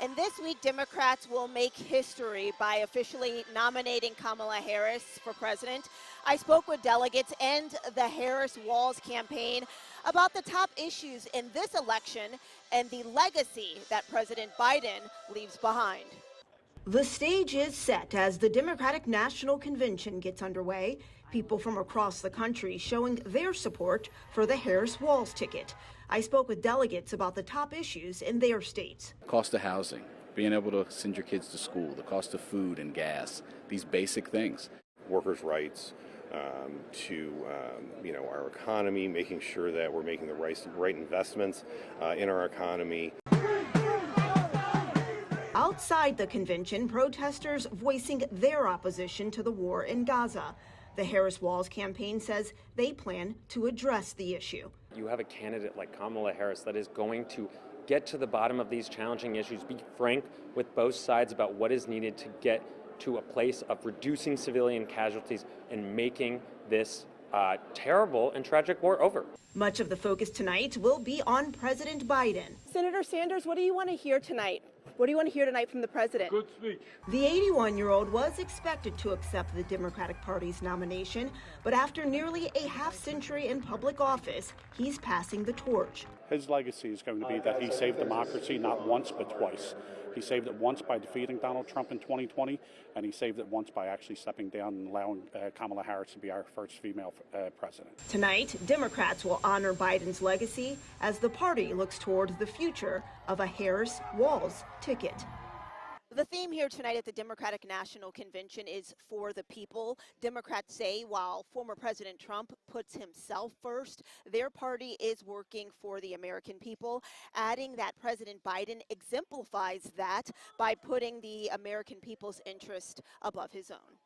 And this week, Democrats will make history by officially nominating Kamala Harris for president. I spoke with delegates and the Harris Walls campaign about the top issues in this election and the legacy that President Biden leaves behind. The stage is set as the Democratic National Convention gets underway. People from across the country showing their support for the Harris Walls ticket. I spoke with delegates about the top issues in their states. Cost of housing, being able to send your kids to school, the cost of food and gas, these basic things. Workers' rights, to our economy, making sure that we're making the right investments in our economy. Outside the convention, protesters voicing their opposition to the war in Gaza. The Harris Walls campaign says they plan to address the issue. You have a candidate like Kamala Harris that is going to get to the bottom of these challenging issues, be frank with both sides about what is needed to get to a place of reducing civilian casualties and making this terrible and tragic war over. Much of the focus tonight will be on President Biden. Senator Sanders, what do you want to hear tonight? What do you want to hear tonight from the president? Good speech. The 81-year-old was expected to accept the Democratic Party's nomination, but after nearly a half-century in public office, he's passing the torch. His legacy is going to be that he saved democracy not once but twice. He saved it once by defeating Donald Trump in 2020, and he saved it once by actually stepping down and allowing Kamala Harris to be our first female president. Tonight, Democrats will honor Biden's legacy as the party looks toward the future of a Harris Walls ticket. The theme here tonight at the Democratic National Convention is for the people. Democrats say while former President Trump puts himself first, their party is working for the American people, adding that President Biden exemplifies that by putting the American people's interest above his own.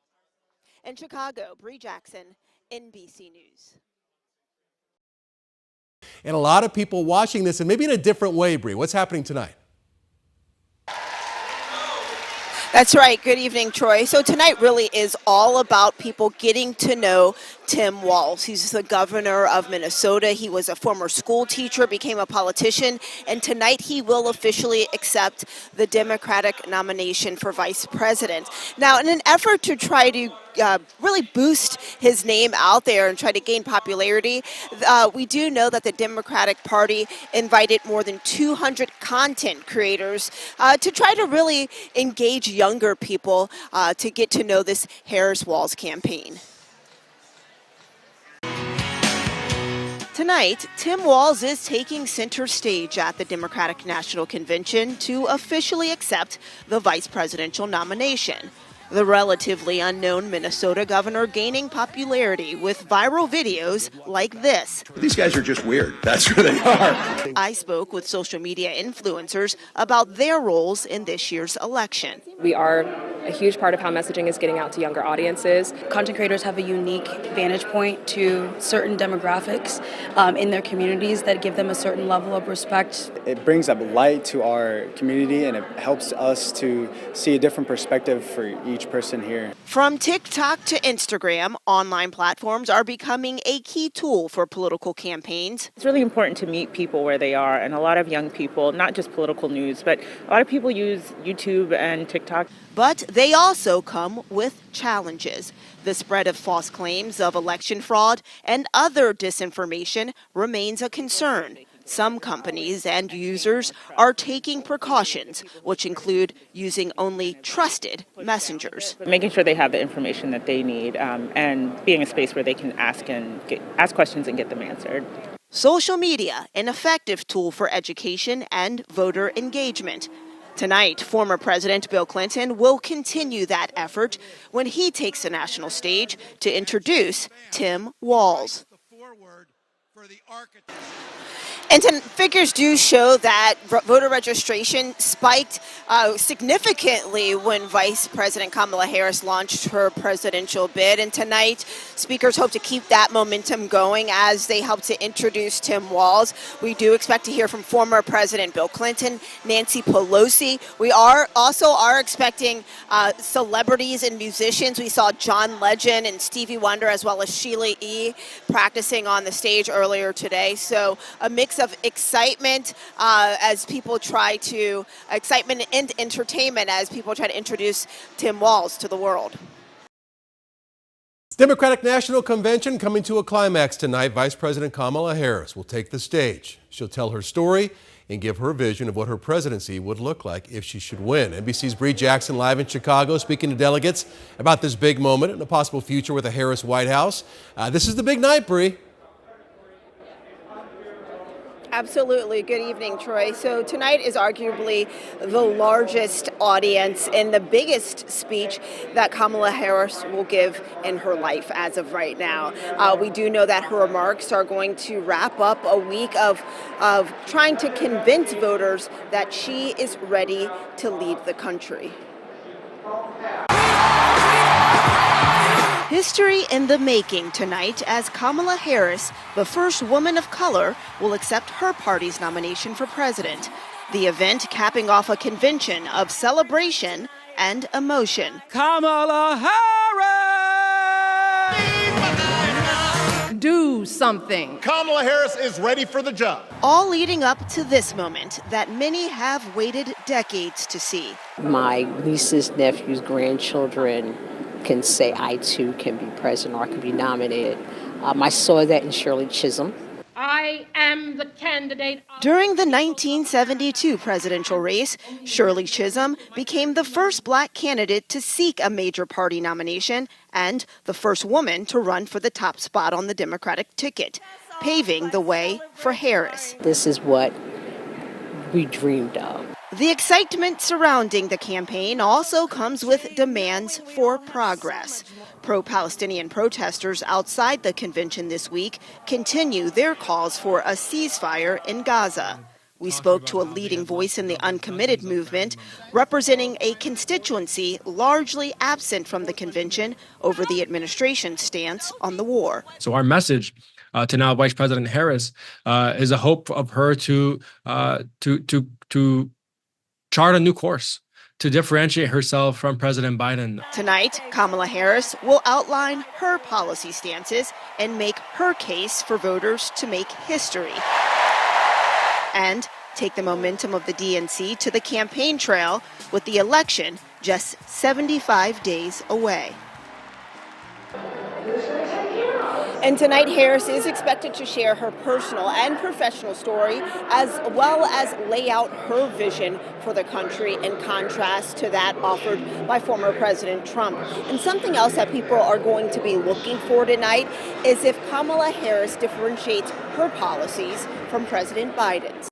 In Chicago, Brie Jackson, NBC News. And a lot of people watching this, and maybe in a different way, Brie. What's happening tonight? That's right. Good evening, Troy. So tonight really is all about people getting to know Tim Walz. He's the governor of Minnesota. He was a former school teacher, became a politician, and tonight he will officially accept the Democratic nomination for vice president. Now, in an effort to try to really boost his name out there and try to gain popularity, we do know that the Democratic Party invited more than 200 content creators to try to really engage younger people to get to know this Harris Walls campaign. Tonight, Tim Walz is taking center stage at the Democratic National Convention to officially accept the vice presidential nomination. The relatively unknown Minnesota governor gaining popularity with viral videos like this. These guys are just weird. That's who they are. I spoke with social media influencers about their roles in this year's election. We are a huge part of how messaging is getting out to younger audiences. Content creators have a unique vantage point to certain demographics in their communities that give them a certain level of respect. It brings up light to our community, and it helps us to see a different perspective for each person here. From TikTok to Instagram, online platforms are becoming a key tool for political campaigns. It's really important to meet people where they are, and a lot of young people, not just political news, but a lot of people use YouTube and TikTok. But they also come with challenges. The spread of false claims of election fraud and other disinformation remains a concern. Some companies and users are taking precautions, which include using only trusted messengers. Making sure they have the information that they need and being a space where they can ask questions and get them answered. Social media, an effective tool for education and voter engagement. Tonight, former President Bill Clinton will continue that effort when he takes the national stage to introduce Tim Walz. And figures do show that voter registration spiked significantly when Vice President Kamala Harris launched her presidential bid. And tonight, speakers hope to keep that momentum going as they help to introduce Tim Walz. We do expect to hear from former President Bill Clinton, Nancy Pelosi. We are expecting celebrities and musicians. We saw John Legend and Stevie Wonder, as well as Sheila E. practicing on the stage earlier today. So a mix mix of excitement excitement and entertainment as people try to introduce Tim Walz to the world. Democratic National Convention coming to a climax tonight. Vice President Kamala Harris will take the stage. She'll tell her story and give her vision of what her presidency would look like if she should win. NBC's Brie Jackson live in Chicago speaking to delegates about this big moment and a possible future with the Harris White House. This is the big night, Brie. Absolutely. Good evening, Troy. So tonight is arguably the largest audience and the biggest speech that Kamala Harris will give in her life as of right now. We do know that her remarks are going to wrap up a week of trying to convince voters that she is ready to lead the country. History in the making tonight as Kamala Harris, the first woman of color, will accept her party's nomination for president. The event capping off a convention of celebration and emotion. Kamala Harris! Do something. Kamala Harris is ready for the job. All leading up to this moment that many have waited decades to see. My nieces, nephews, grandchildren can say I too can be president or I can be nominated. I saw that in Shirley Chisholm. I am the candidate. During the 1972 presidential race, Shirley Chisholm became the first black candidate to seek a major party nomination and the first woman to run for the top spot on the Democratic ticket, paving the way for Harris. This is what we dreamed of. The excitement surrounding the campaign also comes with demands for progress. Pro-Palestinian protesters outside the convention this week continue their calls for a ceasefire in Gaza. We spoke to a leading voice in the uncommitted movement, representing a constituency largely absent from the convention over the administration's stance on the war. So our message to now Vice President Harris is a hope of her to chart a new course, to differentiate herself from President Biden. Tonight, Kamala Harris will outline her policy stances and make her case for voters to make history and take the momentum of the DNC to the campaign trail with the election just 75 days away. And tonight, Harris is expected to share her personal and professional story, as well as lay out her vision for the country in contrast to that offered by former President Trump. And something else that people are going to be looking for tonight is if Kamala Harris differentiates her policies from President Biden's.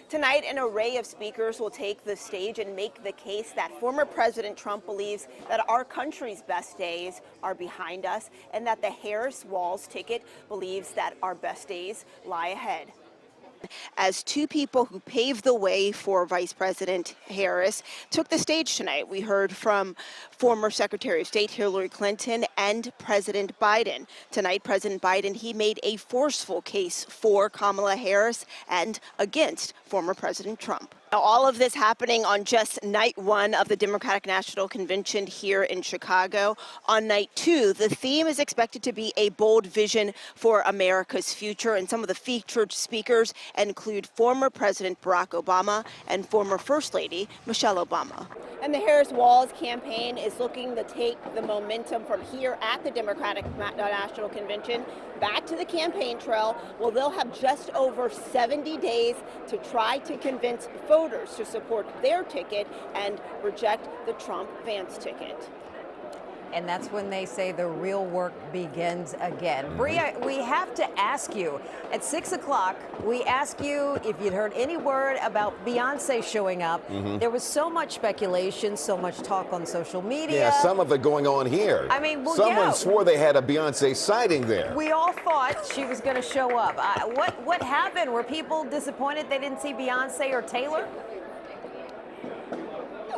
Tonight, an array of speakers will take the stage and make the case that former President Trump believes that our country's best days are behind us and that the Harris-Walz ticket believes that our best days lie ahead. As two people who paved the way for Vice President Harris took the stage tonight, we heard from former Secretary of State Hillary Clinton and President Biden. Tonight, President Biden, he made a forceful case for Kamala Harris and against former President Trump. Now, all of this happening on just night one of the Democratic National Convention here in Chicago. On night two, the theme is expected to be a bold vision for America's future, and some of the featured speakers include former President Barack Obama and former First Lady Michelle Obama. And the Harris-Walz campaign is looking to take the momentum from here at the Democratic National Convention back to the campaign trail. Well, they'll have just over 70 days to try to convince voters to support their ticket and reject the Trump-Vance ticket. And that's when they say the real work begins again. Brie, we have to ask you, at 6 o'clock, we ask you if you'd heard any word about Beyonce showing up. There was so much speculation, so much talk on social media. Yeah, some of it going on here. I mean, well, someone yeah. swore they had a Beyonce sighting there. We all thought she was going to show up. What happened? Were people disappointed they didn't see Beyonce or Taylor?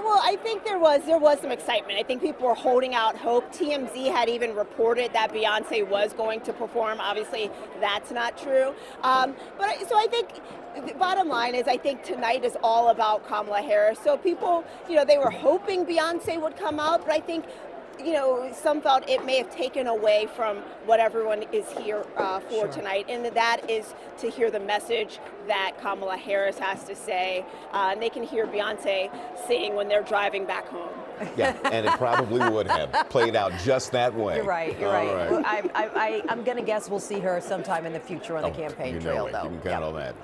Well, I think there was some excitement. I think people were holding out hope. TMZ had even reported that Beyonce was going to perform. Obviously, that's not true. So I think the bottom line is I think tonight is all about Kamala Harris. So people, they were hoping Beyonce would come out, but I think you know, some felt it may have taken away from what everyone is here for tonight, and that is to hear the message that Kamala Harris has to say, and they can hear Beyonce sing when they're driving back home. Yeah, and it probably would have played out just that way. You're right. You're right. Well, I'm going to guess we'll see her sometime in the future on the campaign trail, though. You can count on that.